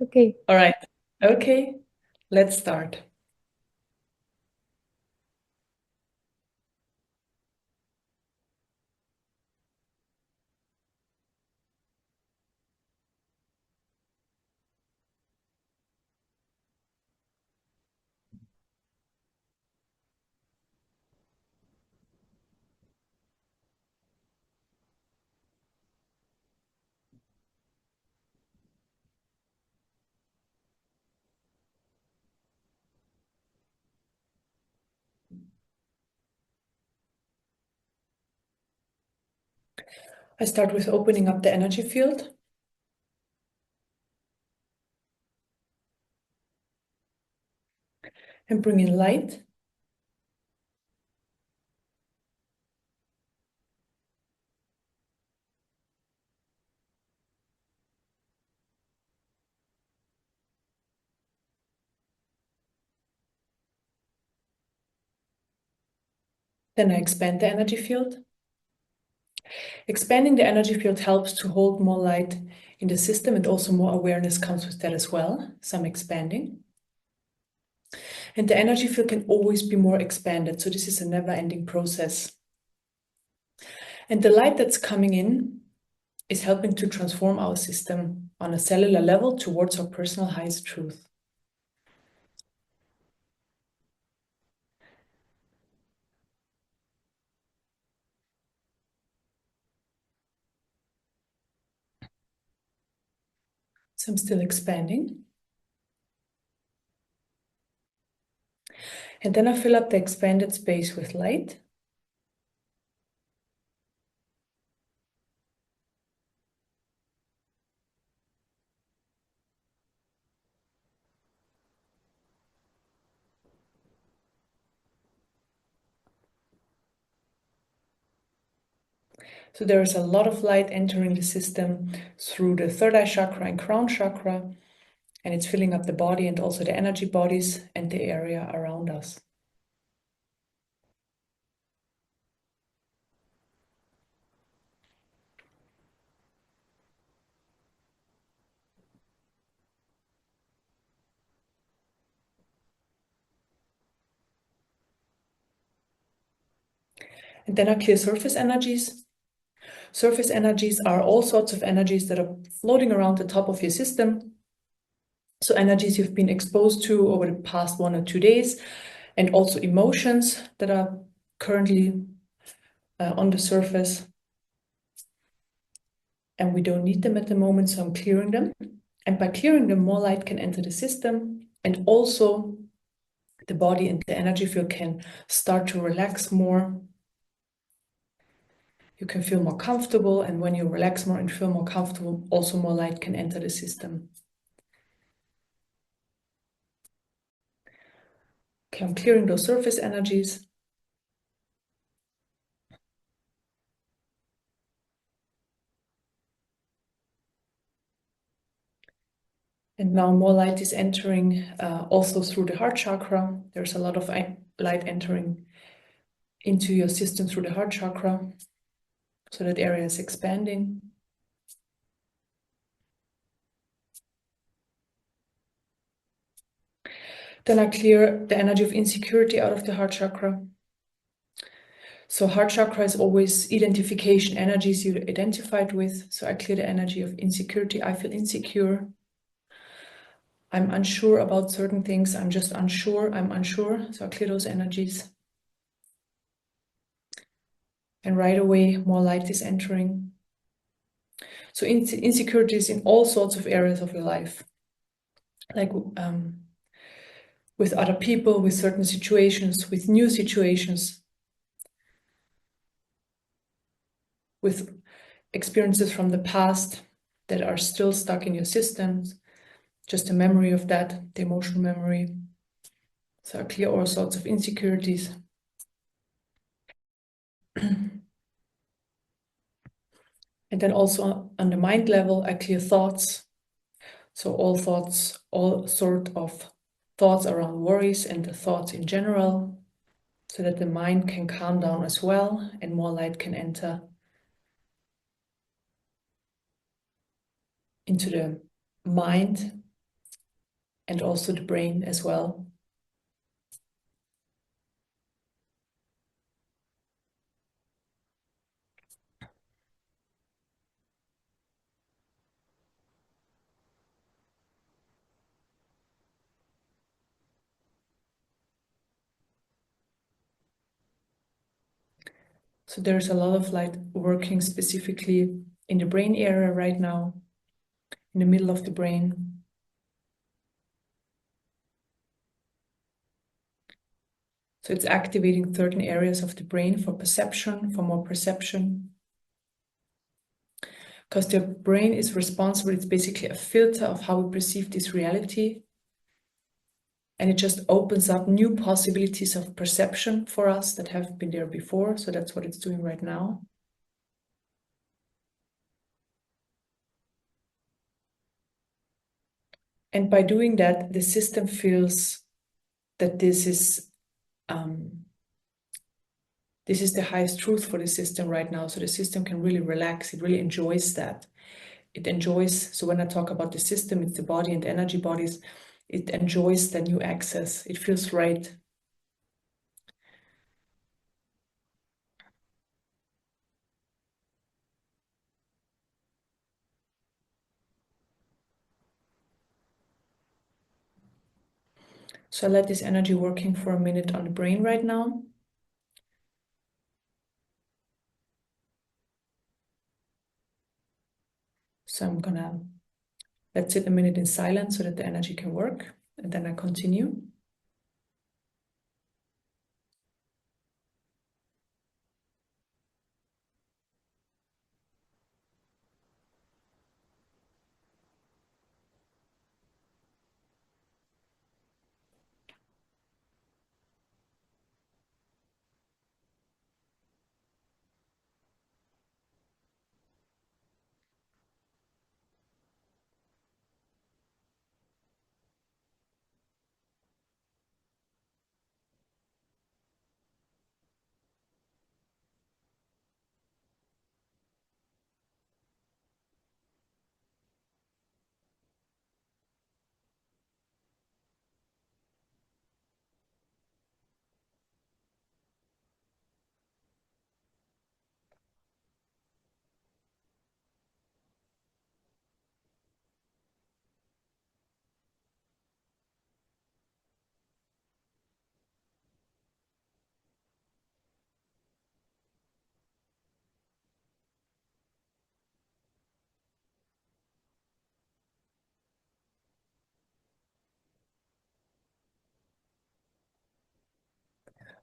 Okay. All right. Okay, let's start. I start with opening up the energy field and bring in light. Then I expand the energy field. Expanding the energy field helps to hold more light in the system, and also more awareness comes with that as well. So I'm expanding. And the energy field can always be more expanded. So this is a never-ending process. And the light that's coming in is helping to transform our system on a cellular level towards our personal highest truth. So I'm still expanding. And then I fill up the expanded space with light. So there is a lot of light entering the system through the third eye chakra and crown chakra, and it's filling up the body and also the energy bodies and the area around us. And then I clear surface energies. Surface energies are all sorts of energies that are floating around the top of your system. So energies you've been exposed to over the past 1 or 2 days, and also emotions that are currently on the surface. And we don't need them at the moment, so I'm clearing them. And by clearing them, more light can enter the system, and also the body and the energy field can start to relax more. You can feel more comfortable, and when you relax more and feel more comfortable, also more light can enter the system. Okay, I'm clearing those surface energies. And now more light is entering also through the heart chakra. There's a lot of light entering into your system through the heart chakra. So that area is expanding. Then I clear the energy of insecurity out of the heart chakra. So heart chakra is always identification, energies you identified with. So I clear the energy of insecurity. I feel insecure. I'm unsure about certain things. I'm just unsure. I'm unsure. So I clear those energies. And right away, more light is entering. So insecurities in all sorts of areas of your life, like with other people, with certain situations, with new situations, with experiences from the past that are still stuck in your systems, just a memory of that, the emotional memory. So I clear all sorts of insecurities. And then also on the mind level, I clear thoughts. So all thoughts, all sort of thoughts around worries and the thoughts in general, so that the mind can calm down as well and more light can enter into the mind and also the brain as well. So there's a lot of light working specifically in the brain area right now, in the middle of the brain. So it's activating certain areas of the brain for perception, for more perception. Because the brain is responsible, it's basically a filter of how we perceive this reality. And it just opens up new possibilities of perception for us that haven't been there before. So that's what it's doing right now. And by doing that, the system feels that this is the highest truth for the system right now. So the system can really relax. It really enjoys that. It enjoys, so when I talk about the system, it's the body and the energy bodies. It enjoys the new access. It feels right. So I let this energy working for a minute on the brain right now. So I'm gonna let's sit a minute in silence so that the energy can work, and then I continue.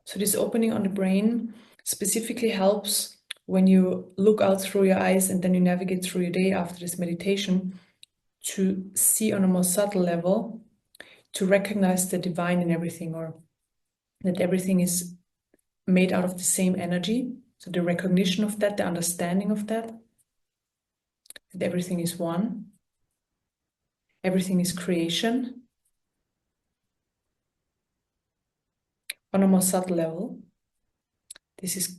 So this opening on the brain specifically helps when you look out through your eyes and then you navigate through your day after this meditation to see on a more subtle level, to recognize the divine in everything, or that everything is made out of the same energy. So the recognition of that, the understanding of that everything is one, everything is creation on a more subtle level. This is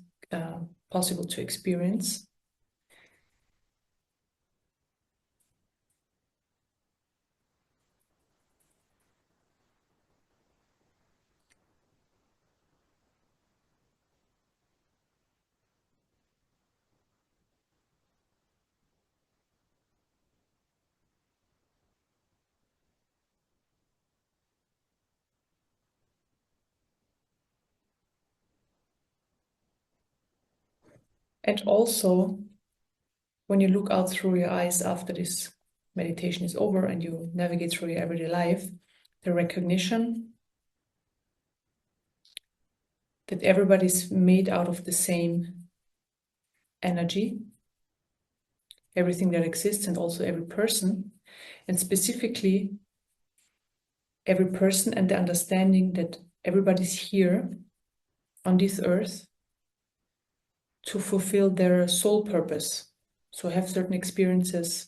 possible to experience. And also, when you look out through your eyes after this meditation is over and you navigate through your everyday life, the recognition that everybody's made out of the same energy, everything that exists, and also every person, and specifically every person, and the understanding that everybody's here on this earth to fulfill their soul purpose. So have certain experiences,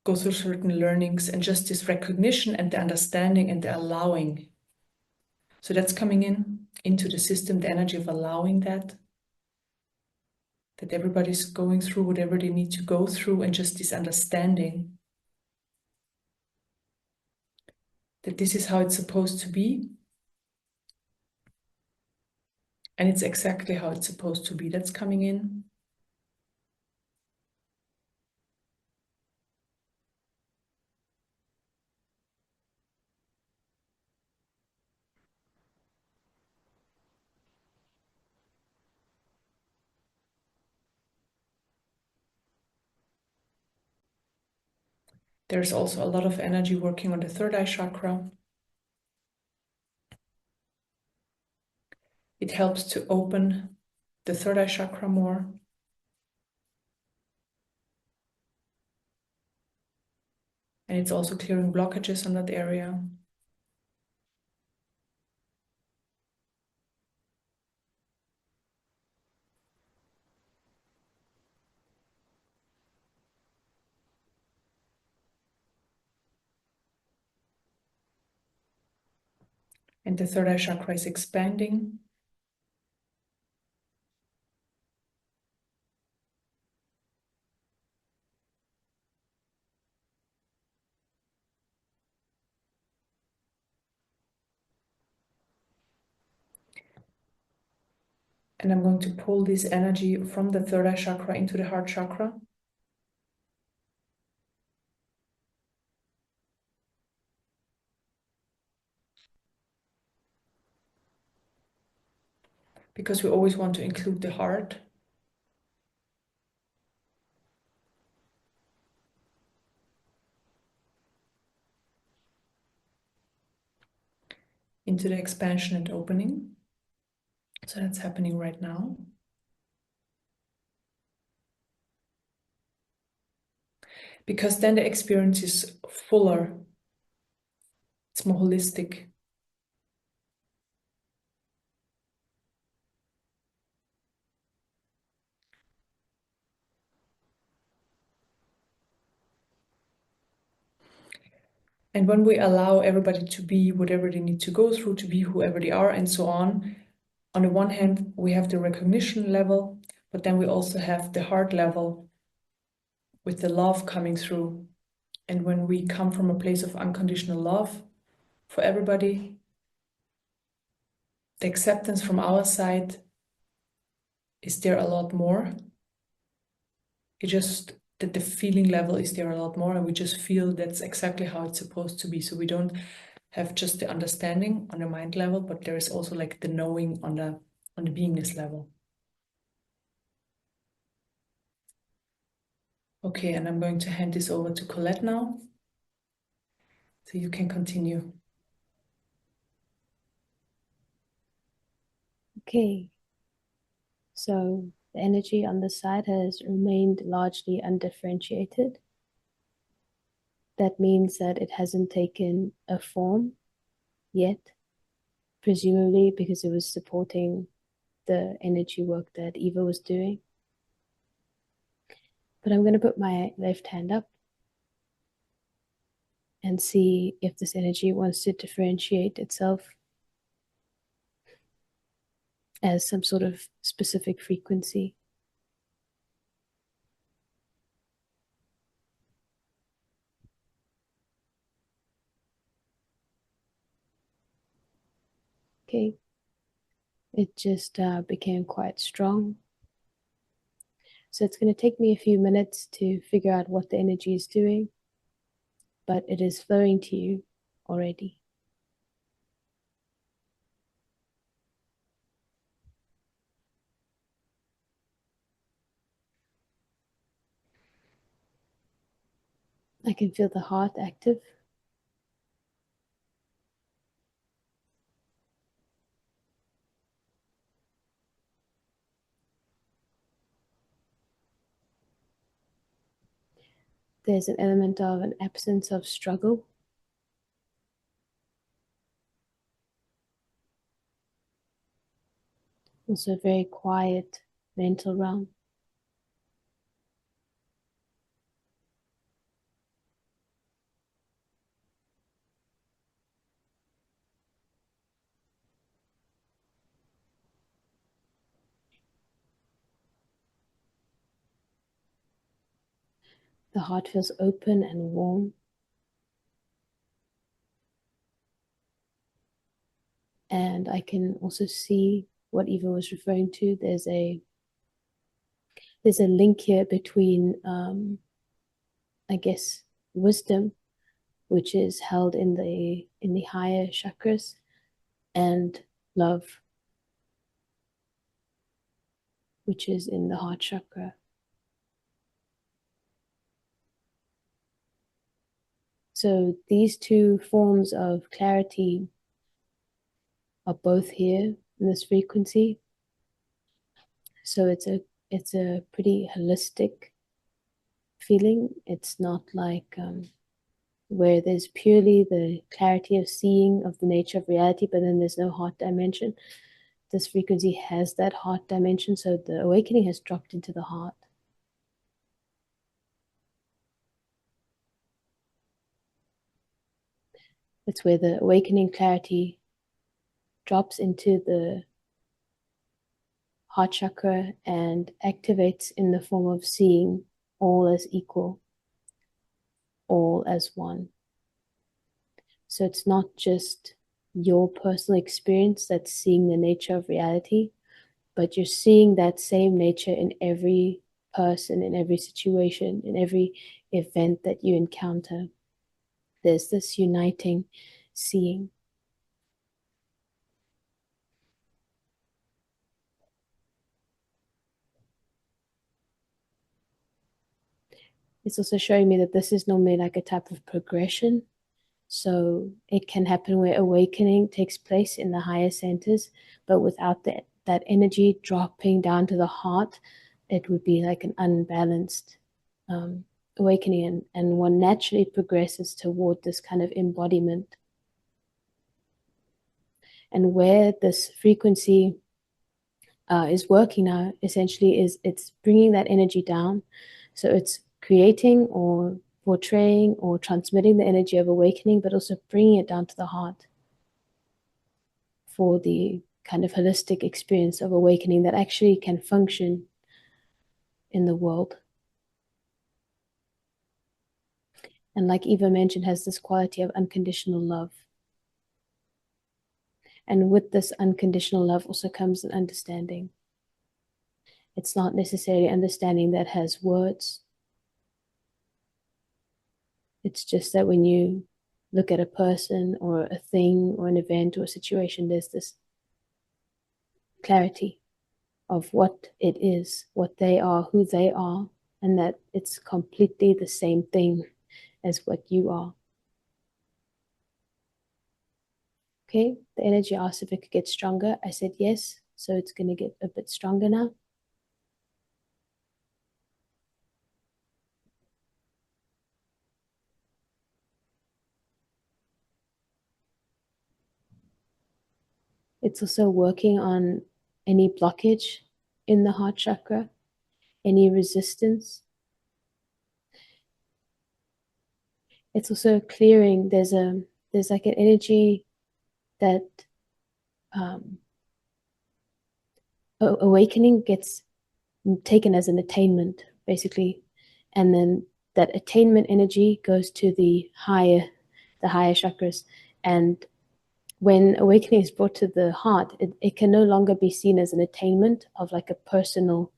go through certain learnings, and just this recognition and the understanding and the allowing. So that's coming into the system, the energy of allowing that. that everybody's going through whatever they need to go through, and just this understanding that this is how it's supposed to be, and it's exactly how it's supposed to be. That's coming in. There's also a lot of energy working on the third eye chakra. It helps to open the third eye chakra more. And it's also clearing blockages on that area. And the third eye chakra is expanding. And I'm going to pull this energy from the third eye chakra into the heart chakra. Because we always want to include the heart. Into the expansion and opening. So that's happening right now. Because then the experience is fuller. It's more holistic. And when we allow everybody to be whatever they need to go through, to be whoever they are, and so on the one hand, we have the recognition level, but then we also have the heart level with the love coming through. And when we come from a place of unconditional love for everybody, the acceptance from our side is there a lot more. It just that the feeling level is there a lot more, and we just feel that's exactly how it's supposed to be. So we don't have just the understanding on the mind level, but there is also like the knowing on the beingness level. Okay, and I'm going to hand this over to Colette now, so you can continue. Okay, so the energy on the side has remained largely undifferentiated. That means that it hasn't taken a form yet, presumably because it was supporting the energy work that Eva was doing. But I'm going to put my left hand up and see if this energy wants to differentiate itself as some sort of specific frequency. Okay, it just became quite strong. So it's going to take me a few minutes to figure out what the energy is doing, but it is flowing to you already. I can feel the heart active. There's an element of an absence of struggle. Also a very quiet mental realm. The heart feels open and warm. And I can also see what Eva was referring to. There's a link here between, I guess, wisdom, which is held in the higher chakras, and love, which is in the heart chakra. So these two forms of clarity are both here in this frequency. So it's a pretty holistic feeling. It's not like where there's purely the clarity of seeing of the nature of reality, but then there's no heart dimension. This frequency has that heart dimension, so the awakening has dropped into the heart. It's where the awakening clarity drops into the heart chakra and activates in the form of seeing all as equal, all as one. So it's not just your personal experience that's seeing the nature of reality, but you're seeing that same nature in every person, in every situation, in every event that you encounter. There's this uniting seeing. It's also showing me that this is normally like a type of progression. So it can happen where awakening takes place in the higher centers, but without that energy dropping down to the heart, it would be like an unbalanced awakening, and one naturally progresses toward this kind of embodiment. And where this frequency is working now, essentially, is it's bringing that energy down. So it's creating or portraying or transmitting the energy of awakening, but also bringing it down to the heart for the kind of holistic experience of awakening that actually can function in the world. And like Eva mentioned, has this quality of unconditional love. And with this unconditional love also comes an understanding. It's not necessarily understanding that has words. It's just that when you look at a person or a thing or an event or a situation, there's this clarity of what it is, what they are, who they are, and that it's completely the same thing as what you are. Okay, the energy asked if it could get stronger. I said yes, so it's going to get a bit stronger now. It's also working on any blockage in the heart chakra, any resistance. It's also clearing. There's like an energy that awakening gets taken as an attainment, basically, and then that attainment energy goes to the higher chakras. And when awakening is brought to the heart, it can no longer be seen as an attainment of like a personal,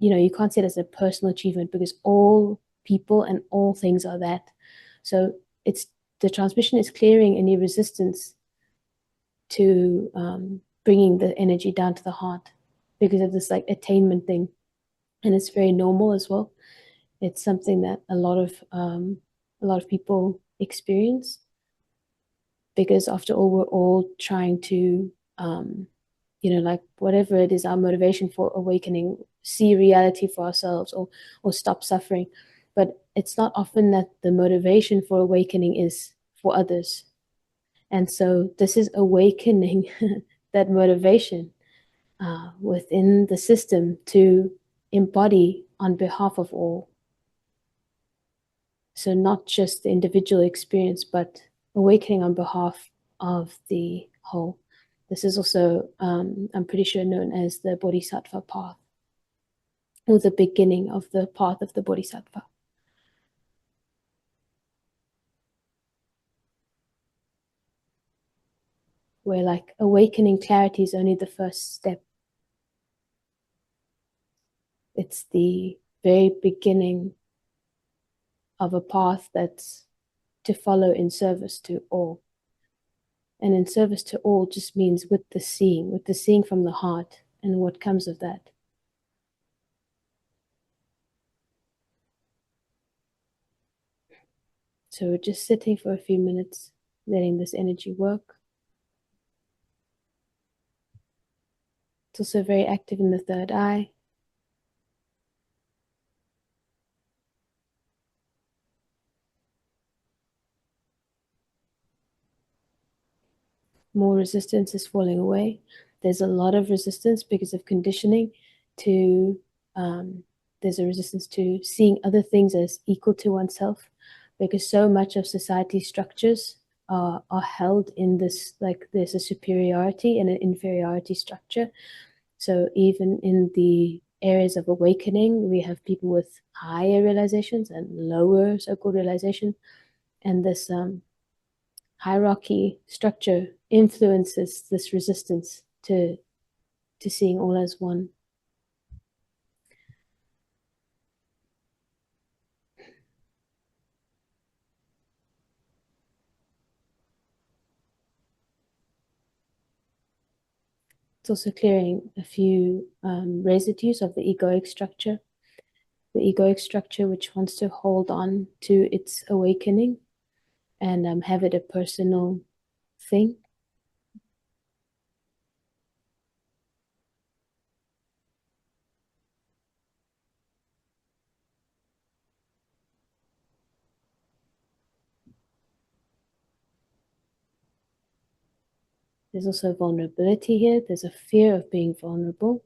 you can't see it as a personal achievement, because all people and all things are that. So it's the transmission is clearing any resistance to bringing the energy down to the heart, because of this like attainment thing. And it's very normal as well. It's something that a lot of people experience, because after all, we're all trying to like whatever it is, our motivation for awakening, see reality for ourselves, or stop suffering. But it's not often that the motivation for awakening is for others. And so this is awakening that motivation within the system to embody on behalf of all. So not just the individual experience, but awakening on behalf of the whole. This is also, I'm pretty sure, known as the Bodhisattva path, or the beginning of the path of the Bodhisattva. where like awakening clarity is only the first step. It's the very beginning of a path that's to follow in service to all. And in service to all just means with the seeing from the heart and what comes of that. So we're just sitting for a few minutes, letting this energy work. It's also very active in the third eye. More resistance is falling away. There's a lot of resistance because of conditioning to, there's a resistance to seeing other things as equal to oneself, because so much of society's structures are held in this, like there's a superiority and an inferiority structure. So even in the areas of awakening, we have people with higher realizations and lower so-called realization. And this hierarchy structure influences this resistance to seeing all as one. It's also clearing a few residues of the egoic structure. The egoic structure which wants to hold on to its awakening and have it a personal thing. There's also vulnerability here. There's a fear of being vulnerable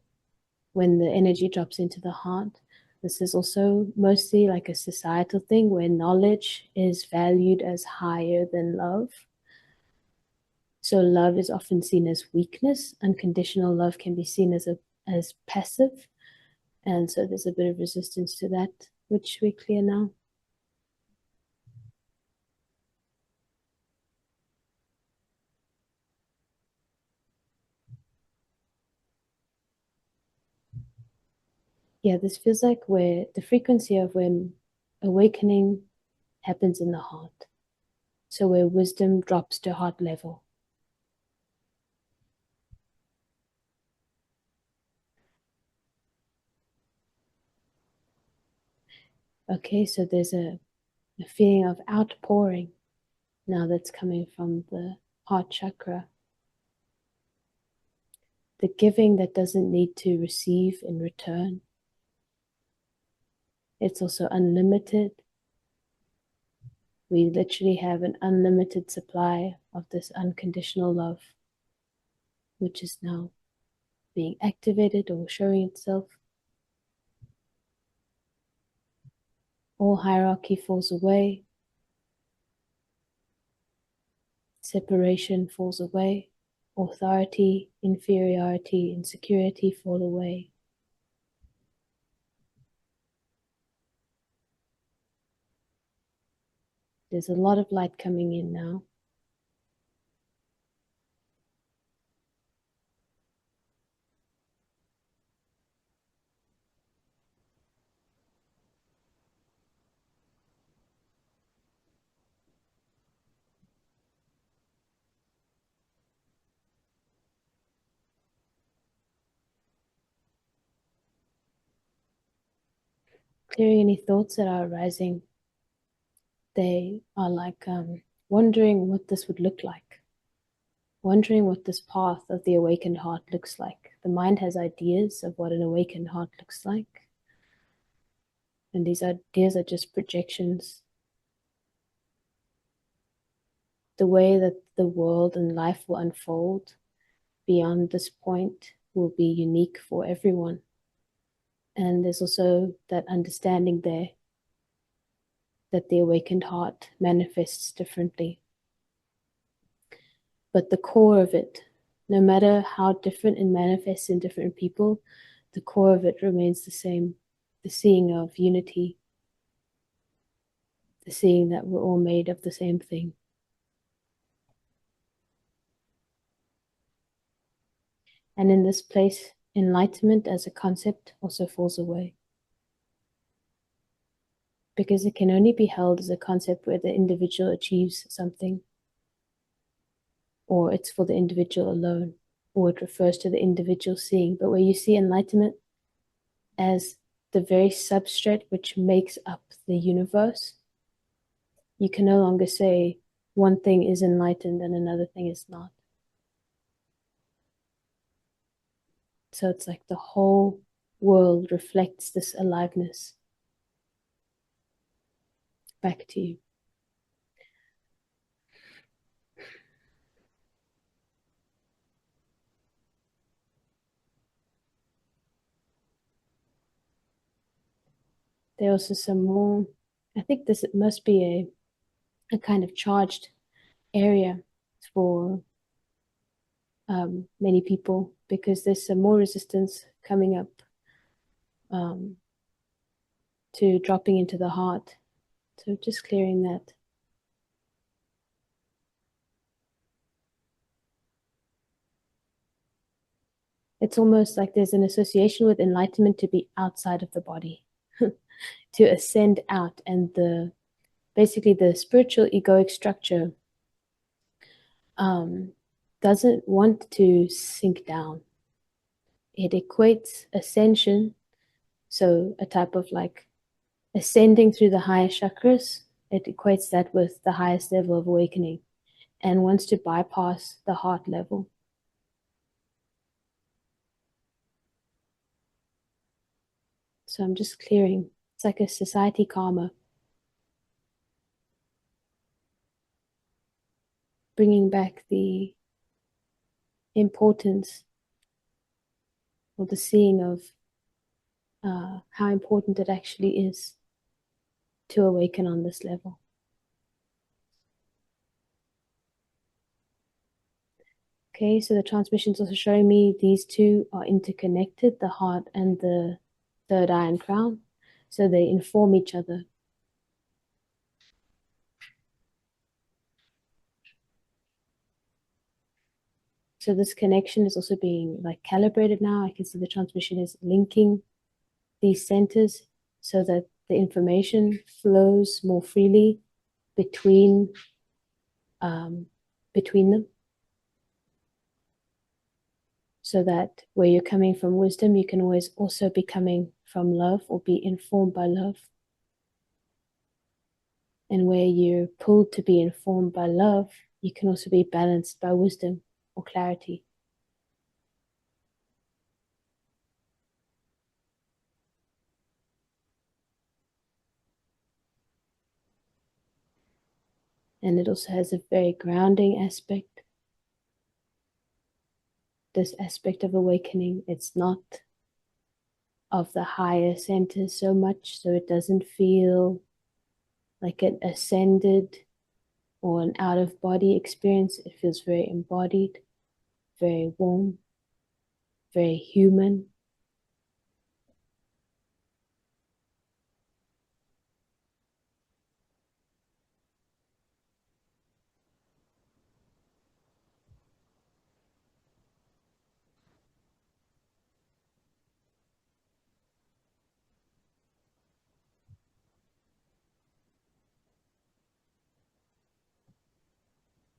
when the energy drops into the heart. This is also mostly like a societal thing where knowledge is valued as higher than love. So love is often seen as weakness. Unconditional love can be seen as passive. And so there's a bit of resistance to that, which we clear now. Yeah, this feels like where the frequency of when awakening happens in the heart. So where wisdom drops to heart level. Okay, so there's a feeling of outpouring now that's coming from the heart chakra. The giving that doesn't need to receive in return. It's also unlimited. We literally have an unlimited supply of this unconditional love, which is now being activated or showing itself. All hierarchy falls away. Separation falls away. Authority, inferiority, insecurity fall away. There's a lot of light coming in now. Clearing any thoughts that are arising. They are like wondering what this would look like. Wondering what this path of the awakened heart looks like. The mind has ideas of what an awakened heart looks like. And these ideas are just projections. The way that the world and life will unfold beyond this point will be unique for everyone. And there's also that understanding there that the awakened heart manifests differently. But the core of it, no matter how different it manifests in different people, the core of it remains the same. The seeing of unity, the seeing that we're all made of the same thing. And in this place, enlightenment as a concept also falls away, because it can only be held as a concept where the individual achieves something, or it's for the individual alone, or it refers to the individual seeing. But where you see enlightenment as the very substrate which makes up the universe, you can no longer say one thing is enlightened and another thing is not. So it's like the whole world reflects this aliveness. Back to you. There are also some more, I think this must be a kind of charged area for many people, because there's some more resistance coming up to dropping into the heart. So just clearing that. It's almost like there's an association with enlightenment to be outside of the body, to ascend out, and basically the spiritual egoic structure doesn't want to sink down. It equates ascension, so a type of like ascending through the higher chakras, it equates that with the highest level of awakening, and wants to bypass the heart level. So I'm just clearing. It's like a society karma, bringing back the importance or the seeing of how important it actually is to awaken on this level. Okay, so the transmission is also showing me these two are interconnected, the heart and the third eye and crown. So they inform each other. So this connection is also being like calibrated now. I can see the transmission is linking these centers so that the information flows more freely between between them. So that where you're coming from wisdom, you can always also be coming from love or be informed by love. And where you're pulled to be informed by love, you can also be balanced by wisdom or clarity. And it also has a very grounding aspect. This aspect of awakening, it's not of the higher centers so much, so it doesn't feel like an ascended or an out of body experience. It feels very embodied, very warm, very human.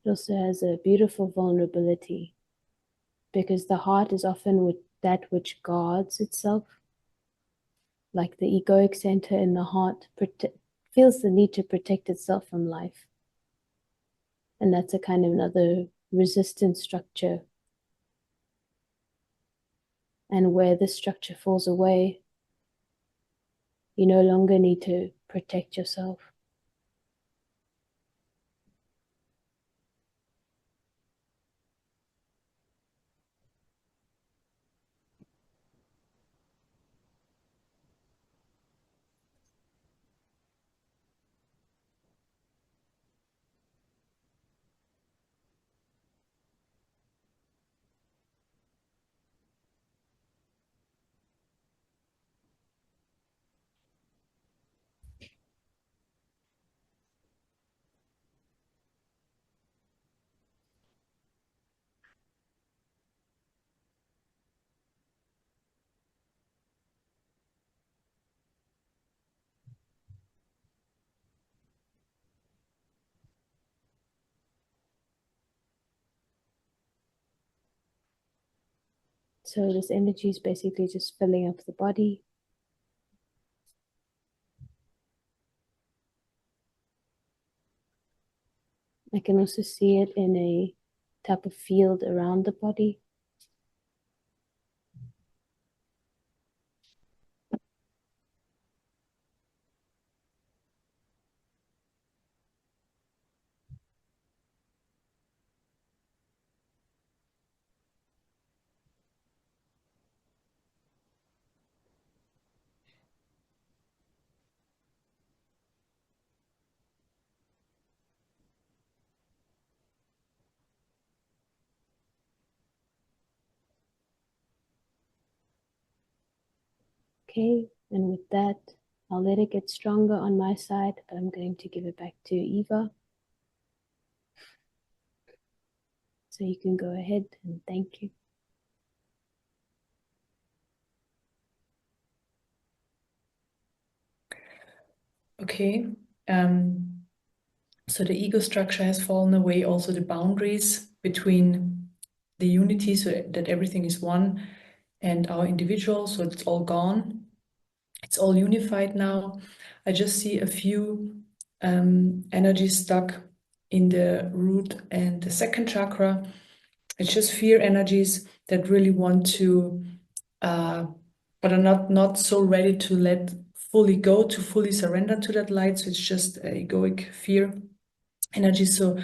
It also has a beautiful vulnerability, because the heart is often with that which guards itself, like the egoic center in the heart feels the need to protect itself from life. And that's a kind of another resistance structure. And where this structure falls away, you no longer need to protect yourself. So this energy is basically just filling up the body. I can also see it in a type of field around the body. Okay, and with that, I'll let it get stronger on my side, but I'm going to give it back to Eva. So you can go ahead and thank you. Okay. So the ego structure has fallen away, also the boundaries between the unity, so that everything is one, and our individual, so it's all gone. It's all unified now. I just see a few energies stuck in the root and the second chakra. It's just fear energies that really want to, but are not so ready to let fully go, to fully surrender to that light. So it's just egoic fear energy. So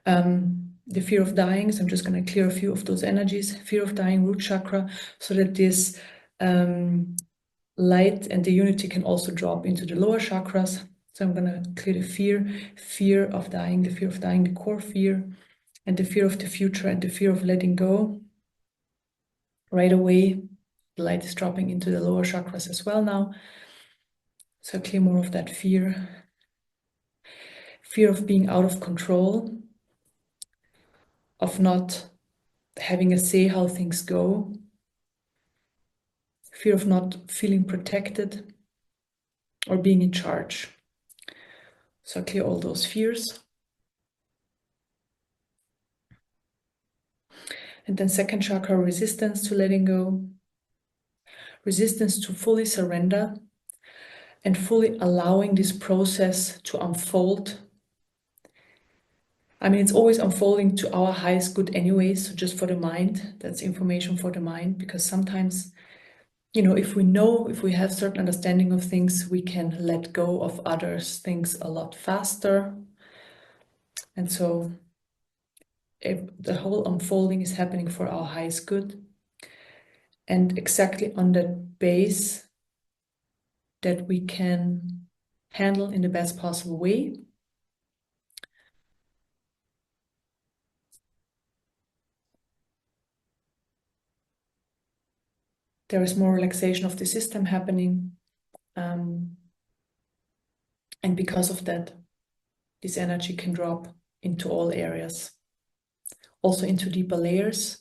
the fear of dying. So I'm just going to clear a few of those energies. Fear of dying, root chakra, so that this light and the unity can also drop into the lower chakras. So I'm going to clear the fear of dying, the core fear, and the fear of the future, and the fear of letting go. Right away, the light is dropping into the lower chakras as well now. So clear more of that fear. Fear of being out of control, of not having a say how things go. Fear of not feeling protected or being in charge. So clear all those fears. And then second chakra, resistance to letting go. Resistance to fully surrender and fully allowing this process to unfold. I mean, it's always unfolding to our highest good anyways, so just for the mind, that's information for the mind, because sometimes, if we have certain understanding of things, we can let go of others' things a lot faster. And so if the whole unfolding is happening for our highest good. And exactly on that base that we can handle in the best possible way. There is more relaxation of the system happening. And because of that, this energy can drop into all areas, also into deeper layers.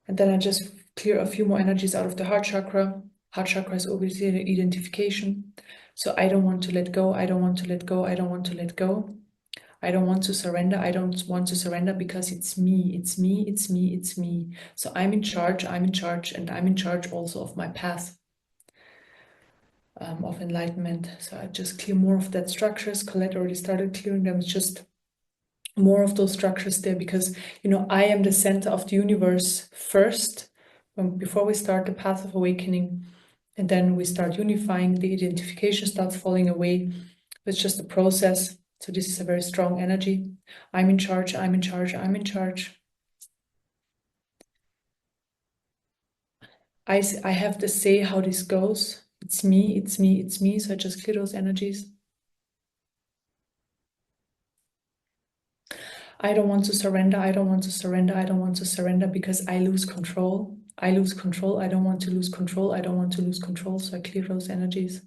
And then I just clear a few more energies out of the heart chakra. Heart chakra is obviously the identification. So I don't want to let go. I don't want to let go. I don't want to let go. I don't want to surrender. I don't want to surrender because it's me. It's me. It's me. It's me. So I'm in charge. I'm in charge. And I'm in charge also of my path of enlightenment. So I just clear more of that structures. Colette already started clearing them. It's just more of those structures there because, I am the center of the universe first, before we start the path of awakening. And then we start unifying, the identification starts falling away. It's just a process. So this is a very strong energy. I'm in charge, I'm in charge, I'm in charge. I have to say how this goes. It's me, it's me, it's me. So I just clear those energies. I don't want to surrender. I don't want to surrender. I don't want to surrender because I lose control. I lose control. I don't want to lose control. I don't want to lose control. So I clear those energies.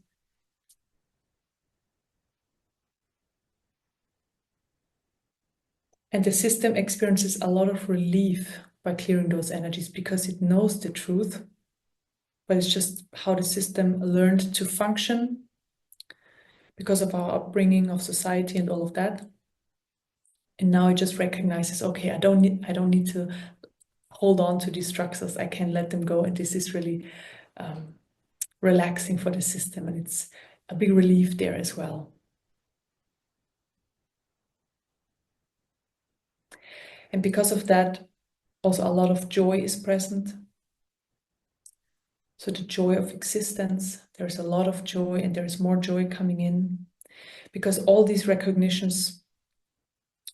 And the system experiences a lot of relief by clearing those energies, because it knows the truth, but it's just how the system learned to function because of our upbringing of society and all of that. And now it just recognizes, okay, I don't need to hold on to these structures. I can let them go. And this is really relaxing for the system. And it's a big relief there as well. And because of that, also a lot of joy is present. So the joy of existence, there's a lot of joy, and there is more joy coming in, because all these recognitions,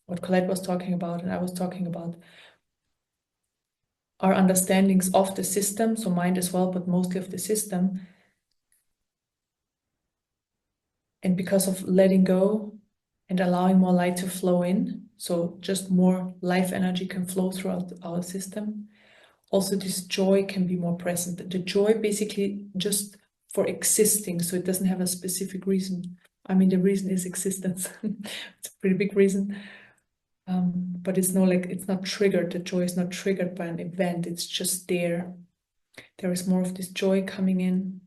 what Colette was talking about and I was talking about, are understandings of the system, so mind as well, but mostly of the system. And because of letting go and allowing more light to flow in, so just more life energy can flow throughout our system, also this joy can be more present. The joy basically just for existing, so it doesn't have a specific reason. I mean, the reason is existence. It's a pretty big reason. But it's not triggered. The joy is not triggered by an event. It's just there. There is more of this joy coming in.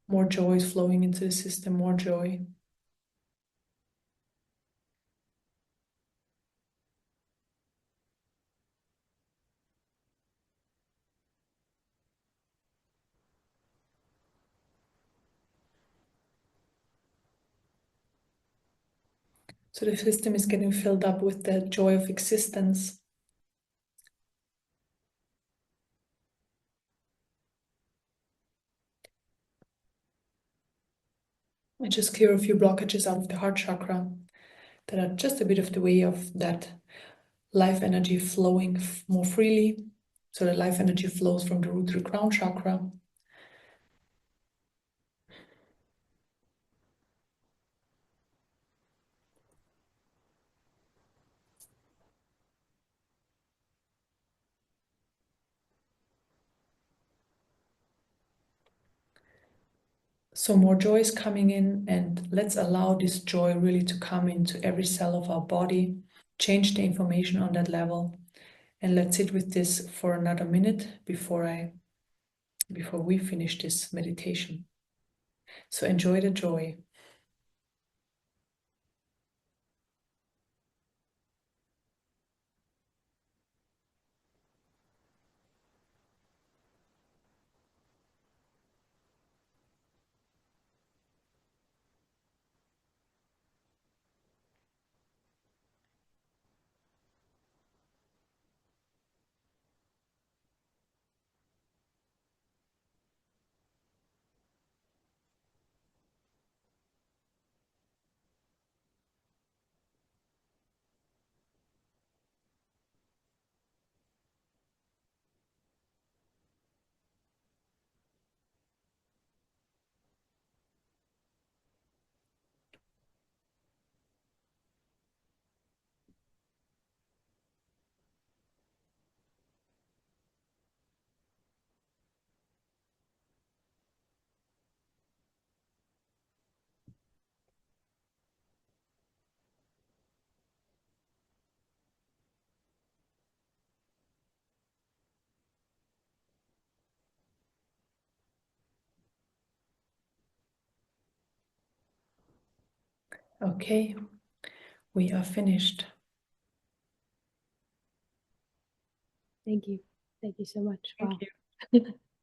More joy is flowing into the system, more joy. So the system is getting filled up with the joy of existence. I just clear a few blockages out of the heart chakra that are just a bit of the way of that life energy flowing more freely. So the life energy flows from the root to the crown chakra. So more joy is coming in, and let's allow this joy really to come into every cell of our body, change the information on that level. And let's sit with this for another minute before we finish this meditation. So enjoy the joy. Okay, we are finished. Thank you. Thank you so much. Thank Wow. you.